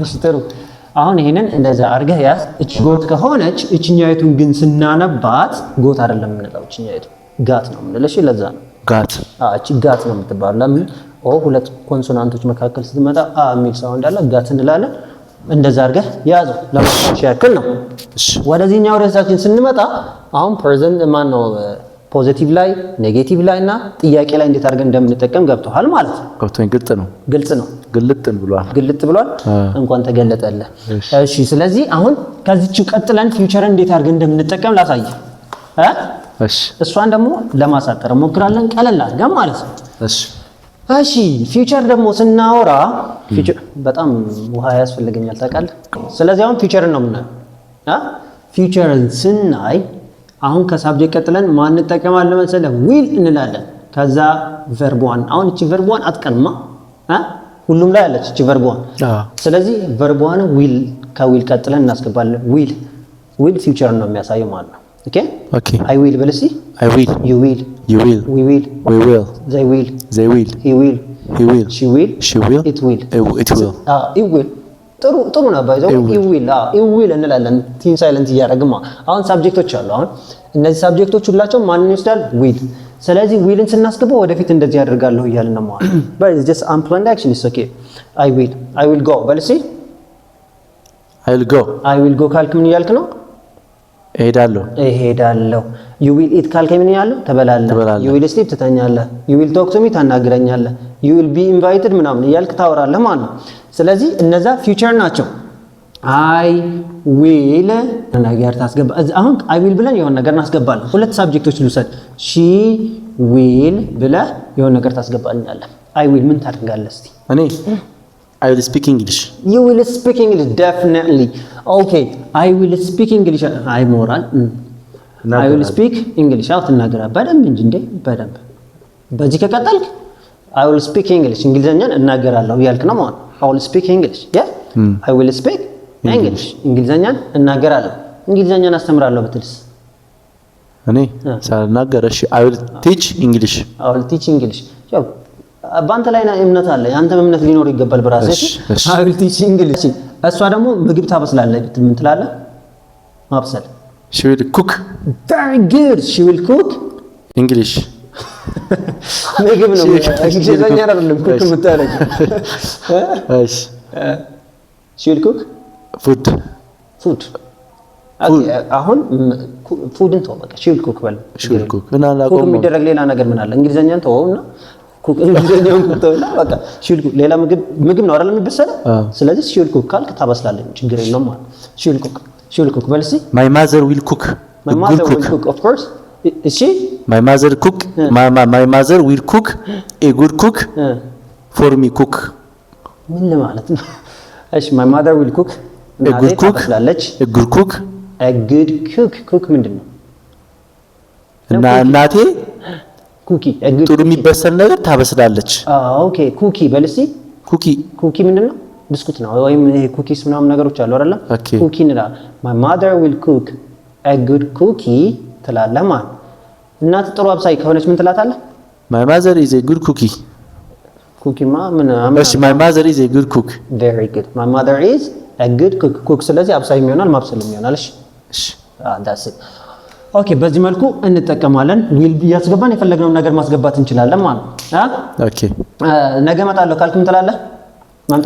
እሺ ጥሩ አሁን ይሄንን እንደዛ አርገህ ያዝ እቺ ጎት ከሆነች እቺኛይቱን ግን ስናነባት ጎት አይደለም የምንለው እቺኛይቱ ጋት ነው የምንለው እሺ ለዛ ነው ጋት እቺ ጋት ነው የምትባለው ለምን ሁለት ኮንሶናንቶች መካከል ስትመጣ የሚል ሳውንድ አለ ጋት እንላለን እንደዛ አርገህ ያዝ ለማሻሻል ያክል ነው እሺ ወደዚህኛው ርዕሳችን ስንመጣ አሁን ፕሬዘንት ማን ነው ፖዚቲቭ ላይ ኔጌቲቭ ላይ እና ጥያቄ ላይ እንዴት አድርገን እንደምንጠቀም ገብቷል ማለት ነው ገብቶኝ ግልጽ ነው ግልጥ ብሏል እንኳን ተገለጠልህ እሺ ስለዚህ አሁን ከዚህች ቀጥለን ፊውቸር እንዴት አድርገን እንደምንጠቀም ላሳይ እሺ እሷን ደግሞ ለማሳጠር ሞክራለን ቀለል አድርገን ማለት ነው እሺ ፊውቸር ደግሞ ስናወራ ፊውቸር በጣም ውሃ ያስፈልገኛል ታውቃለህ ስለዚህ አሁን ፊውቸርን ነው የምናየው ፊውቸርን ስናይ አሁን ከሳብጀክት ቀጥለን ማን እንጠቀማለን መሰለህ ዊል እንላለን ከዛ ቨርብ ዋን አሁን እቺ ቨርብ ዋን አትቀንማ ሁሉም ላይ አለች እቺ ቨርብ ዋን ስለዚህ ቨርብ ዋን ዊል ከዊል ቀጥለን እናስገባለን ዊል ፊውቸር ነው የሚያሳየው ማለት ነው ኦኬ I will በልሲ I will you will we will they will he will she will it will ጥሩ ነው ባይዘው ኢዊል እንላለን ቲን ሳይለንት እያደረግን አሁን ሳብጀክቶች አሉ አሁን እነዚህ ሳብጀክቶች ሁላቸው ማንን ይወስዳል ዊል ስለዚህ ዊልን ስናስገባው ወደፊት እንደዚህ ያደርጋለሁ እያልን ነው ማለት but it's just unplanned action is okay I will go በልሲ I will go ካልክ ምን እያልክ ነው እሄዳለሁ you will eat ካልክ ምን ያለው ተበላለህ you will sleep ትተኛለህ you will talk to me ታናግረኛለህ you will be invited ምናምን እያልክ ታወራለህ ማለት ነው ስለዚህ እነዛ ፊውቸር ናቸው አይ ዊል ነገር ታስገባ። አሁን አይ ዊል ብለን የሆነ ነገር እናስገባለን። ሁለት ሳብጀክቶች ልውሰድ። ሺ ዊል ብለህ የሆነ ነገር ታስገባልኛለህ። አይ ዊል ምን ታደርጋለህ እስቲ? እኔ I will speak English. You will speak English definitely. Okay, I will speak English. አይ ሞራል I will speak English. አው ትናገራለህ በደንብ እንጂ እንዴ በደንብ በዚህ ከቀጠልክ I will speak English እንግሊዘኛን እናገራለሁ ያልክ ነው ማለት I will speak English. Yeah? I will speak English እንግሊዘኛን እናገራለሁ። እንግሊዘኛን አስተምራለሁ ብትልስ? እኔ ሳልናገር እሺ I will teach English. I will teach English. ያው ባንተ ላይ እምነት አለ። ያንተም እምነት ሊኖር ይገባል በራስህ። I will teach English. እሷ ደግሞ ምግብ ታበስላለች ብትል ምን ትላለህ? ማብሰል She will cook. Very good. She will cook English. ምግብ ነው እንግሊዘኛ አይደለም ኩክ የምታደርግ። እሺ She will cook food. Food. አሁን ፉድን ተው በቃ she will cook በል። She will cook እና ኩክ የሚደረግ ሌላ ነገር ምን አለ? እንግሊዘኛን ተወውና ኩክ እንግሊዘኛውን ተወውና በቃ she will cook ሌላ ምግብ ነው አይደል የሚበሰለው? ስለዚህ she will cook ካልክ ታበስላለች ችግር የለውም ማለት she will cook በል እስኪ። My mother will cook. My mother will cook of course. Is she? My mother cook. My mother will cook a good cook for me cook. ምን ማለት ነው? እሺ my mother will cook a good cook. A good cook. A good cook. cook ምንድነው? እና እናቴ ኩኪ ጥሩ የሚበሰል ነገር ታበስላለች። ኦኬ ኩኪ በል እስኪ። ኩኪ ምንድነው? ብስኩት ነው ወይም ይሄ ኩኪስ ምናምን ነገሮች አሉ አይደል? ኩኪ እንላለን። My mother will cook a good cookie ትላለህ ማለት ነው። እናት ጥሩ አብሳይ ከሆነች ምን ትላታለህ? My mother is a good cookie. ኩኪማ ምን እሺ my mother is a good cook. Very good. My mother is a good cook. ስለዚህ አብሳይ ይሆናል ማብሰልም ይሆናል። እሺ that's it. ኦኬ በዚህ መልኩ እንጠቀማለን። ዊል ያስገባን የፈለግነውን ነገር ማስገባት እንችላለን ማለት ነው። ኦኬ ነገ እመጣለሁ ካልክ ምን ትላለህ?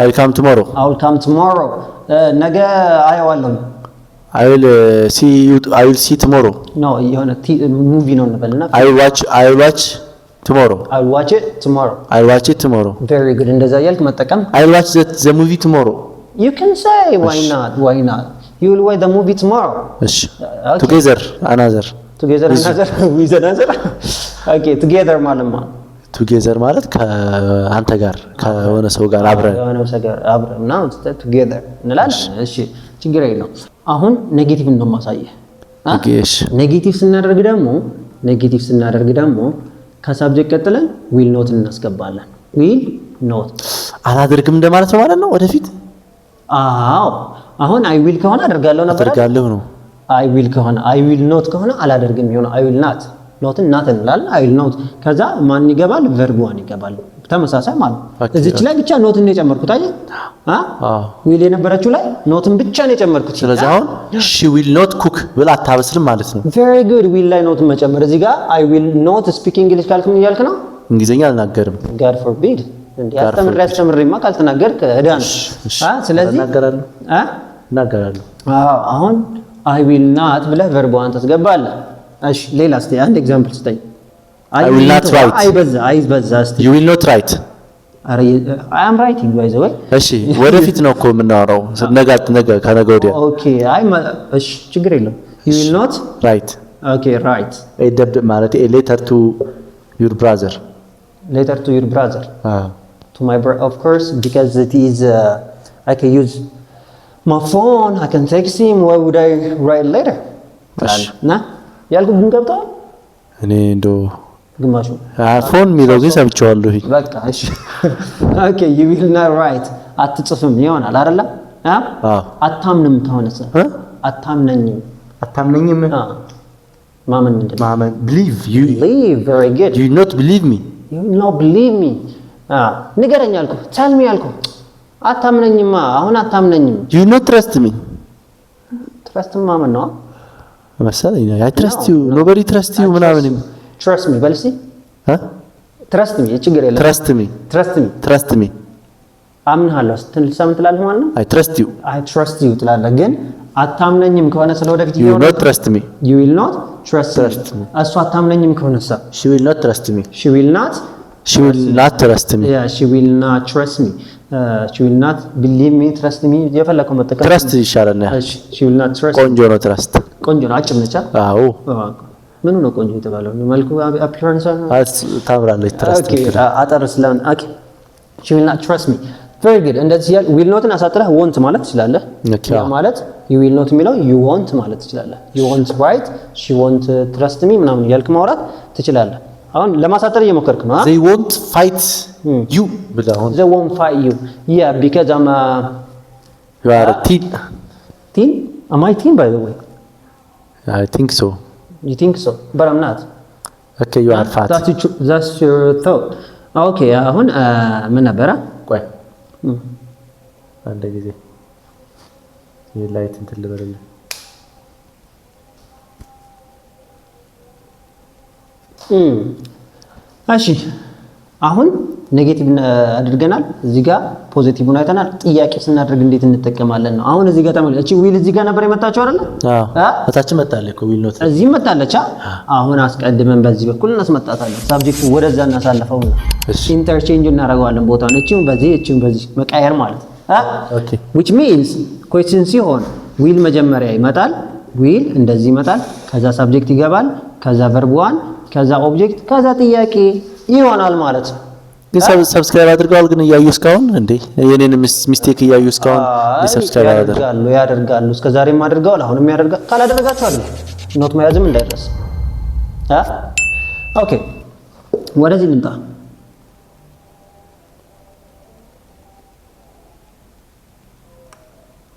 I will come tomorrow. I will come tomorrow. ነገ አየዋለሁ። I will see tomorrow. No, የሆነ ሙቪ ነው እንበልና I will watch tomorrow. I will watch it tomorrow. I will watch it tomorrow. Very good. እንደዛ ያልክ መጠቀም I will watch the movie tomorrow. You can say why not? You will watch the movie tomorrow. እሺ together another with another. Okay, together ማለት ነው። together ማለት ከአንተ ጋር ከሆነ ሰው ጋር አብረን ነው together እንላለን። እሺ ችግር የለውም። አሁን ኔጌቲቭ ነው ማሳየህ። እሺ ኔጌቲቭ ስናደርግ ደግሞ ከሳብጀክት ቀጥለን ዊል ኖት እናስገባለን። ዊል ኖት አላደርግም እንደማለት ነው ማለት ነው ወደፊት። አዎ አሁን አይ ዊል ከሆነ አደርጋለሁ ነው። አይ ዊል ከሆነ አይ ዊል ኖት ከሆነ አላደርግም ይሆነ አይ ዊል ናት ኖትን ናት እንላለን። አይ ዊል ኖት ከዛ ማን ይገባል? ቨርብ ዋን ይገባል። ተመሳሳይ ማለት እዚች ላይ ብቻ ኖትን ነው የጨመርኩት። አየህ ዊል የነበረችው ላይ ኖትን ብቻ ነው የጨመርኩት። ስለዚህ አሁን she will not cook ብላ አታበስልም ማለት ነው። very good ዊል ላይ ኖትን መጨመር። እዚህ ጋር አይ ዊል ኖት ስፒክ እንግሊሽ ካልክ ምን እያልክ ነው? እንግሊዘኛ አልናገርም። God forbid እንዴ አስተምሬማ ካልተናገርክ እዳን። ስለዚህ እናገራለሁ። አሁን አይ ዊል ናት ብለህ ቨርብ ዋን ታስገባለህ። እሺ ሌላ እስቲ አንድ ኤግዛምፕል ስጠኝ። I will not write. አይበዛ እስቲ you will not write. I am writing by the way. እሺ ወደፊት ነው እኮ የምናወራው ነገ ከነገ ወዲያ። ኦኬ እሺ ችግር የለም። you will not write. okay write ማለት a letter to your brother. To my brother of course because it is I can use my phone, I can text him. Why would I write later? ና ያልኩት ግን ገብቷል። እኔ እንደው ግማሹ ፎን የሚለው ግን ሰምቼዋለሁ። በቃ እሺ ኦኬ you will not write አትጽፍም ይሆናል አይደለ? አታምንም ከሆነስ አታምነኝም ማመን ምንድን ነው? ማመን believe you believe very good you not believe me you not believe me ንገረኝ አልኩህ tell me አልኩህ አታምነኝማ አሁን አታምነኝም you not trust me trust ማመን ነው መሰለኝ I trust you nobody trust you ምናምን trust me በልሲ trust me ችግር የለም trust me አምንሃለሁ ስትል ሰም ትላለህ ማለት ነው I trust you ትላለህ ግን አታምነኝም ከሆነ ስለወደፊት you will not trust me you will not trust me እሷ አታምነኝም ከሆነሳ she will not trust me she will not trust me yeah she will not trust me she will not believe me trust me የፈለከው መጠቀም ትረስት ይሻላል። እሺ she will not trust ቆንጆ ነው ትረስት። ቆንጆ ነው አጭር ነች። አዎ ምኑ ነው ቆንጆ የተባለው? መልኩ appearance ታምራለች ትረስት። አጠር ስለሆነ ኦኬ she will not trust me very good እንደዚህ ያል will not አሳጥረህ want ማለት ትችላለህ። ያ ማለት you will not የሚለው you want ማለት ትችላለህ። you want right she want trust me ምናምን ያልክ ማውራት ትችላለህ። አሁን ለማሳጠር እየሞከርክ ነው። they won't fight you ብለህ they won't fight you yeah because I'm you are a teen am I teen by the way? I think so. You think so but I'm not. Okay you are fat. That's your thought. Okay አሁን ምን ነበረ? ቆይ አንድ ጊዜ የላይት እንትን ልበልልህ። እሺ አሁን ኔጌቲቭ አድርገናል፣ እዚህ ጋር ፖዚቲቭን አይተናል። ጥያቄ ስናደርግ እንዴት እንጠቀማለን ነው። አሁን እዚህ ጋር ተመልከቱ። እቺ ዊል እዚህ ጋር ነበር የመጣችው አይደል? እታች መጣለች እኮ ዊል ኖት እዚህ መጣለች። አሁን አስቀድመን በዚህ በኩል እናስመጣታለን። ሳብጀክቱ ወደዛ እናሳልፈው ነው። ኢንተርቼንጅ እናደርገዋለን ቦታውን። እቺውን በዚህ እቺውን በዚህ መቃየር ማለት ኦኬ which means question ሲሆን ዊል መጀመሪያ ይመጣል። ዊል እንደዚህ ይመጣል። ከዛ ሳብጀክት ይገባል። ከዛ verb 1 ከዛ ኦብጀክት ከዛ ጥያቄ ይሆናል ማለት ነው። ግን ሰብስክራይብ አድርገዋል ግን እያዩ እስካሁን እንዴ የኔን ሚስቴክ እያዩ እስካሁን ሰብስክራይብ ያደርጋሉ። እስከ ዛሬም አድርገዋል፣ አሁንም ያደርጋል። ካላደረጋችሁ አይደል ኖት መያዝም እንዳይረስ። ኦኬ ወደዚህ ልምጣ።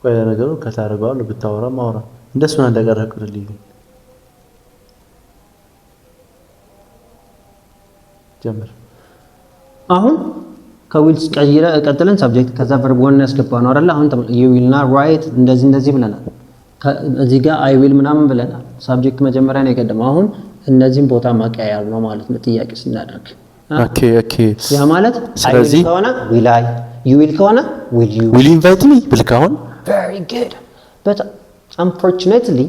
ቆይ ነገሩ ከታረጋው ብታወራ ማውራ እንደሱ ነው እንደቀረቅልኝ ጀምር። አሁን ከዊልስ ቀጥለን ሰብጀክት ከዛ verb 1 ያስገባ ነው አይደል? አሁን you will not write እንደዚህ ብለናል። እዚህ ጋር I will ምናምን ብለናል። ሰብጀክት መጀመሪያ ነው የቀደመው። አሁን እነዚህን ቦታ ማቀያየር ነው ማለት ነው ጥያቄ ስናደርግ። ኦኬ ያ ማለት I will ከሆነ will I you will ከሆነ will you will you invite me ብልክ አሁን very good but unfortunately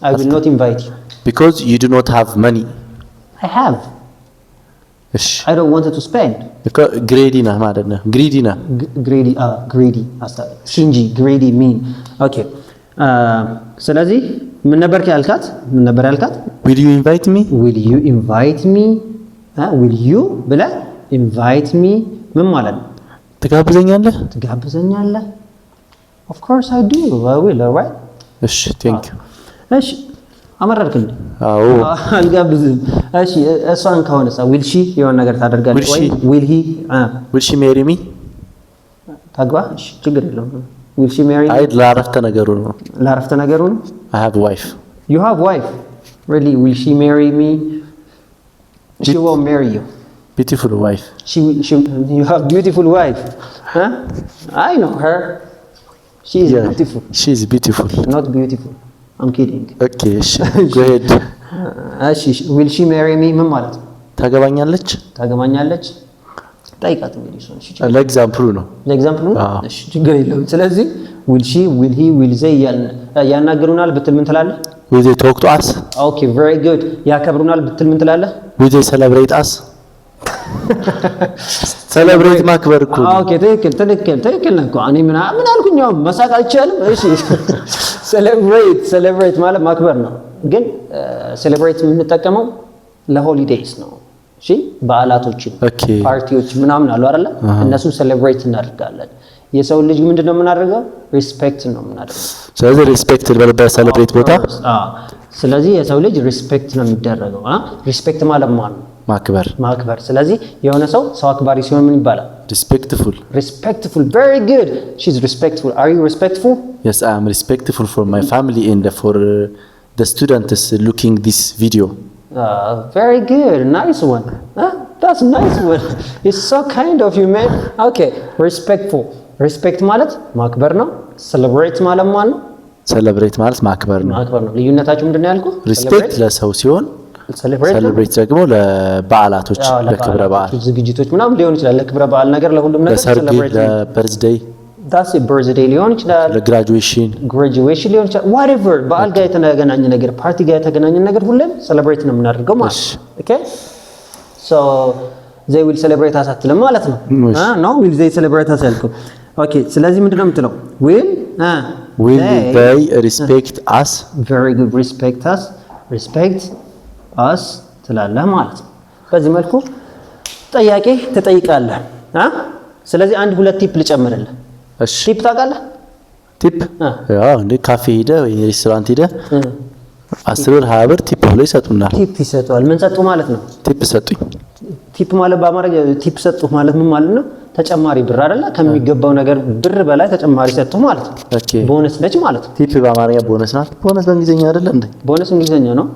I will not invite you because you do not have money. I have I don't want to spend. Greedy na ማለት ነው። greedy na greedy stingy greedy mean okay ስለዚህ ምን ነበር ያልካት? will you invite me will you invite me will you ብለ invite me ምን ማለት ነው? ትጋብዘኛለህ of course I do I will right እሺ thank you እሺ አመረርክልኝ። አዎ አልጋብዝም። እሺ እሷን ከሆነሳ will she የሆነ ነገር ታደርጋለች ወይ will she marry me ታግባ? እሺ ችግር የለውም። will she marry me አይ ለአረፍተ ነገሩ ነው I have wife you have wife really will she marry me she won't marry you beautiful wife you have beautiful wife I know her she is beautiful she is beautiful not beautiful I'm kidding. Okay, go ahead. Will she marry me? ምን ማለት ነው? ታገባኛለች? ጠይቃት እንግዲህ እሱ እሺ ለኤግዛምፕሉ ነው። እሺ ችግር የለውም። ስለዚህ will she will he will they ያናገሩናል ብትል ምን ትላለህ? will they talk to us? Okay, very good. ያከብሩናል ብትል ምን ትላለህ? will they celebrate us? ሴሌብሬት ማክበር እኮ ኦኬ ትክክል ነው እኮ እኔ ምን አልኩኝ መሳቅ አይቻልም እሺ ሴሌብሬት ማለት ማክበር ነው ግን ሴሌብሬት የምንጠቀመው ለሆሊዴይስ ነው እሺ በዓላቶችን ፓርቲዎች ምናምን አሉ አይደል እነሱ ሴሌብሬት እናደርጋለን የሰው ልጅ ምንድነው የምናደርገው ሪስፔክት ነው የምናደርገው ስለዚህ ሪስፔክት በልበ ሴሌብሬት ቦታ ስለዚህ የሰው ልጅ ሪስፔክት ነው የሚደረገው ሪስፔክት ማለት ማለት ማክበር ስለዚህ የሆነ ሰው አክባሪ ሲሆን ምን ይባላል respectful very good she's respectful are you respectful yes I am respectful for my family and for the students looking this video very good nice one that's nice one it's so kind of you man okay respectful respect ማለት ማክበር ነው celebrate ማለት ነው celebrate ማለት ማክበር ነው ልዩነታችሁ ምንድነው ያልኩ respect ለሰው ሲሆን celebrate ደግሞ ለበዓላቶች ለክብረ በዓል ዝግጅቶች ምናምን ሊሆን ይችላል ለክብረ በዓል ነገር ለሁሉም ነገር celebrate ለበርዝዴይ that's a birthday ሊሆን ይችላል ለግራጁዌሽን ሊሆን ይችላል whatever በዓል ጋር የተገናኘ ነገር ፓርቲ ጋር የተገናኘ ነገር ሁሉም celebrate ነው የምናደርገው ማለት okay so they will celebrate us አትልም ማለት ነው። ነው will they celebrate us ያልከው። ኦኬ ስለዚህ ምንድነው የምትለው? will they respect us? very good respect us ትላለህ ማለት ነው። በዚህ መልኩ ጥያቄ ትጠይቃለህ። ስለዚህ አንድ ሁለት ቲፕ ልጨምርልህ። እሺ ቲፕ ታውቃለህ? ቲፕ ያው እንደ ካፌ ሄደህ ወይ ሬስቶራንት ሄደህ 10 ብር 20 ብር ቲፕ ብለው ይሰጡናል። ቲፕ ይሰጡሃል። ምን ሰጡ ማለት ነው? ቲፕ ሰጡኝ። ቲፕ ማለት በአማርኛ ቲፕ ሰጡ ማለት ምን ማለት ነው? ተጨማሪ ብር አይደለ? ከሚገባው ነገር ብር በላይ ተጨማሪ ሰጡ ማለት ነው። ኦኬ ቦነስ ነች ማለት ነው። ቲፕ በአማርኛ ቦነስ ናት። ቦነስ በእንግሊዝኛ አይደለ እንዴ? ቦነስ እንግሊዝኛ ነው።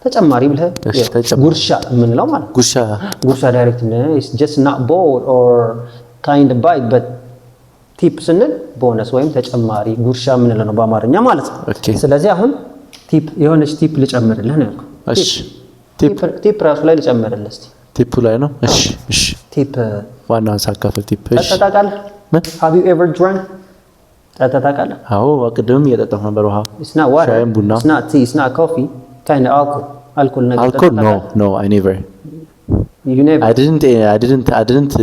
ተጨማሪ ብለህ ጉርሻ የምንለው ማለት ነው። ጉርሻ ዳይሬክት is just not bored or kind of bite but ቲፕ ስንል ቦነስ ወይም ተጨማሪ ጉርሻ የምንለው ነው በአማርኛ ማለት ነው። ስለዚህ አሁን ቲፕ የሆነች ቲፕ ልጨምርልህ ነው ያልኩህ። እሺ ቲፕ ራሱ ላይ ልጨምርልህ እስቲ። ቲፕ ላይ ነው። እሺ ቲፕ ዋናውን ሳካፍል ቲፕ። እሺ ታውቃለህ? have you ever drank? ታውቃለህ? አዎ ቅድምም እየጠጣሁ ነበር ውሃ። it's not water, ሻይም ቡና። it's not tea, it's not coffee, kind of alcohol ነገር። alcohol no I never. You never? I didn't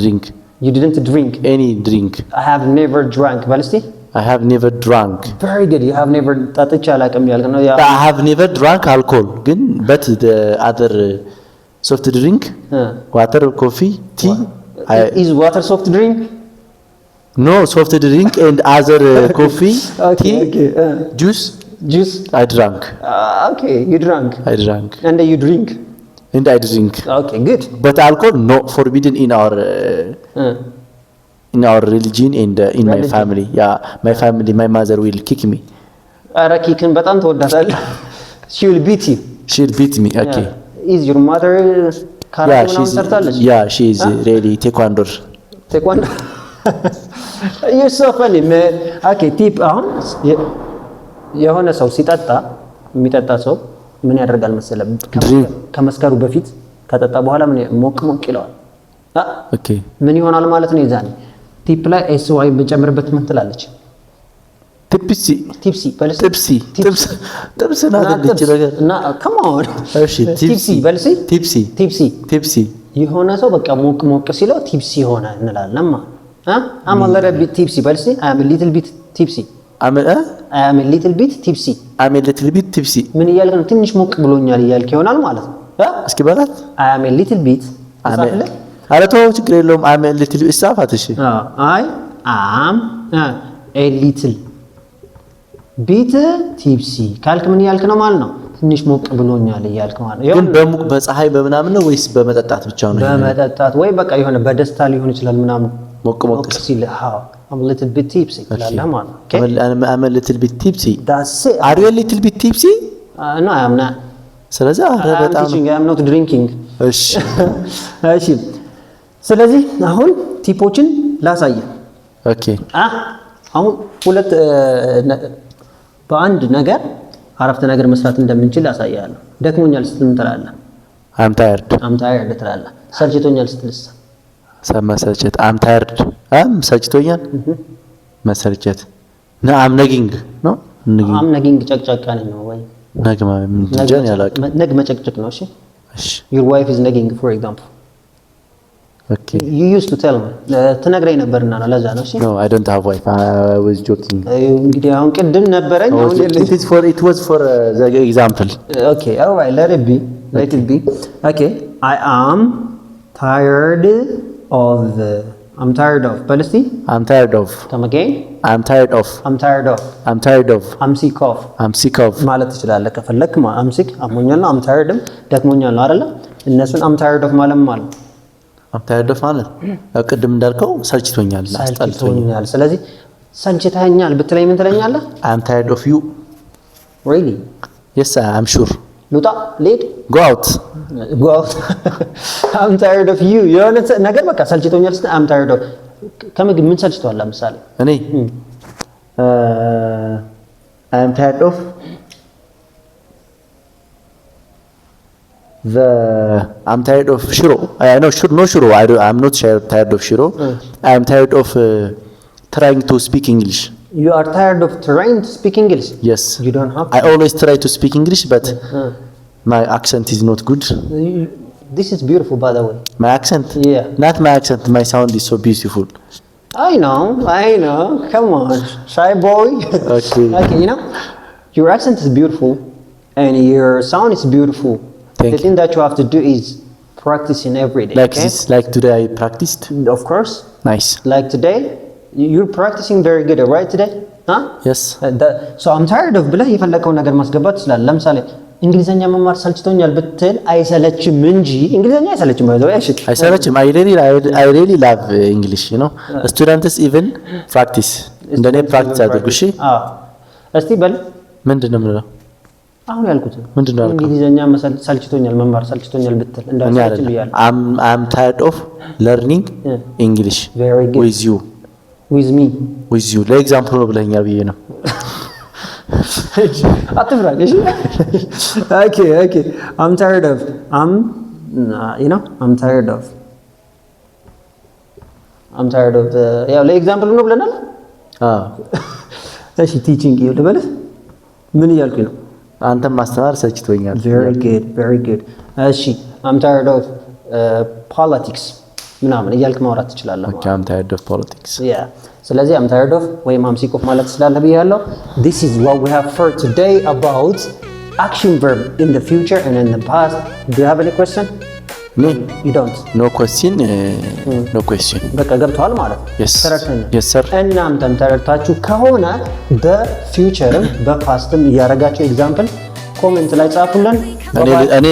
drink. You didn't drink any drink? I have never drank. በልስቲ I have never drank. Very good. You have never ጠጥቼ አላውቅም ያልክ ነው። I have never drank alcohol ግን but the other soft drink water coffee tea is water soft drink? No soft drink and other coffee tea juice I drank. Okay you drank. I drank and you drink. And I drink. Okay good. But alcohol no forbidden in our religion and in my family. Yeah my family my mother will kick me. ኧረ ኪክን በጣም ተወዳታለህ. she will beat you. She will beat me. Okay. Is your mother ካራቴ ምናምን ሰርታለች? Yeah she is really taekwondo. You're so funny man. Okay ቲፕ አሁን የሆነ ሰው ሲጠጣ የሚጠጣ ሰው ምን ያደርጋል መሰለህ? ከመስከሩ በፊት ከጠጣ በኋላ ምን ሞቅ ይለዋል። ኦኬ ምን ይሆናል ማለት ነው? ይዛኔ ቲፕ ላይ ኤስ ዋይ ብንጨምርበት ምን ትላለች? ቲፕሲ በልስ ቲፕስ ናት ነገር እና come on እሺ ቲፕሲ በልስ ቲፕሲ የሆነ ሰው በቃ ሞቅ ሲለው ቲፕሲ ሆነ እንላለን ማለት I'm a little bit tipsy በልስ I am a little bit tipsy I'm a little bit tipsy ምን እያልክ ነው? ትንሽ ሞቅ ብሎኛል እያልክ ይሆናል ማለት ነው። እስኪ በላት I am a little bit ኧረ ተው ችግር የለውም። I'm a little bit ጻፋት። እሺ I am a little bit tipsy ካልክ ምን እያልክ ነው ማለት ነው? ትንሽ ሞቅ ብሎኛል እያልክ ማለት ነው። ግን በሙቅ በፀሐይ በምናምን ነው ወይስ በመጠጣት ብቻ ነው? በመጠጣት ወይ በቃ የሆነ በደስታ ሊሆን ይችላል ምናምን ሞቅ ሲል I'm a little bit tipsy ትላለህ ማለት ነው። Okay I'm a little bit tipsy. That's it. Are you a little bit tipsy? No I am not. ስለዚህ በጣም I am not drinking. እሺ እሺ ስለዚህ አሁን ቲፖችን ላሳየህ። ኦኬ አሁን ሁለት በአንድ ነገር አረፍተ ነገር መስራት እንደምንችል አሳያለሁ። ደክሞኛል ስትል ምን ትላለህ? I'm tired ትላለህ። ሰልችቶኛል ስትልስ? መሰልቸት I'm tired ሰልችቶኛል መሰልቸት I'm nagging ነው I'm nagging ጨቅጨቃ ነው ወይ ነግማ ምንድነው ያላቀ ነግ መጨቅጨቅ ነው። እሺ your wife is nagging for example. Okay you used to tell me ትነግረኝ ነበርና ነው ለዛ ነው። እሺ no I don't have wife I was joking. እንግዲህ አሁን ቅድም ነበረኝ አሁን it was for the example. Okay all right let it be okay I am tired of I'm tired of በልስቲ I'm tired of come again I'm tired of I'm sick of ማለት ትችላለህ ከፈለክ I'm sick አሞኛል ነው I'm tired ደክሞኛል ነው አይደለ? እነሱን I'm tired of ማለት I'm tired of ማለት ቅድም እንዳልከው ሰልችቶኛል አስጠልቶኛል። ስለዚህ ሰልችተኛል ብትለኝ ምን ትለኛለህ? I'm tired of you. Really? Yes I'm sure. ልውጣ ልሄድ go out I'm tired of you የሆነ ነገር በቃ ሰልችቶኛል ስትል I'm tired of ከምግብ ምን ሰልችቷል? ለምሳሌ እኔ I'm tired of I'm tired of shiro. I know no shiro. I'm not tired of shiro. I'm tired of trying to speak English. You are tired of trying to speak English? Yes. You don't have to. I always try to speak English but my accent is not good. This is beautiful, by the way. My accent? Yeah. Not my accent. My sound is so beautiful. I know. Come on, shy boy. Okay. Okay, you know, your accent is beautiful, and your sound is beautiful. Thank the thing that you have to do is practicing every day. Like this, like today I practiced. Of course. Nice. Like today, you're practicing very good, right? Today, huh? Yes. So I'm tired of ብለህ የፈለከውን ነገር ማስገባት ትችላለህ። ለምሳሌ እንግሊዘኛ መማር ሰልችቶኛል ብትል አይሰለችም እንጂ እንግሊዘኛ አይሰለችም ማለት ነው። አይሰለችም። I really love English, you know. Students even practice. እንደኔ practice አድርጉ እሺ። እስቲ በል ምንድን ነው የምለው? አሁን ያልኩት ምንድን ነው ያልኩት? እንግሊዘኛ ሰልችቶኛል መማር ሰልችቶኛል ብትል እንዳልሰለችም ብያለሁ። I'm tired of learning English with you. With you. ለኤግዛምፕል ነው ብለኸኛል ብዬ ነው። አትፍራቅ እሺ። Okay. I'm tired of ያው ለኤግዛምፕል ነው ብለናል። እሺ ቲቺንግ ልበልህ ምን እያልኩኝ ነው? አንተም ማስተማር ሰልችቶኛል። very good እሺ I'm tired of politics ምናምን እያልክ ማውራት ትችላለህ። Okay, I'm tired of politics. Yeah. ስለዚህ I'm tired of ወይም I'm sick of ማለት ስላለህ ብያለሁ። This is what we have for today about action verb in the future and in the past. Do you have any question? No. You don't? No question. No question. በቃ ገብቷል ማለት ነው። Yes. ተረድተኛል? Yes, sir. እናንተም ተረድታችሁ ከሆነ በፊውቸርም በፓስትም እያደረጋችሁ ኤግዛምፕል ኮሜንት ላይ ጻፉልን። እኔ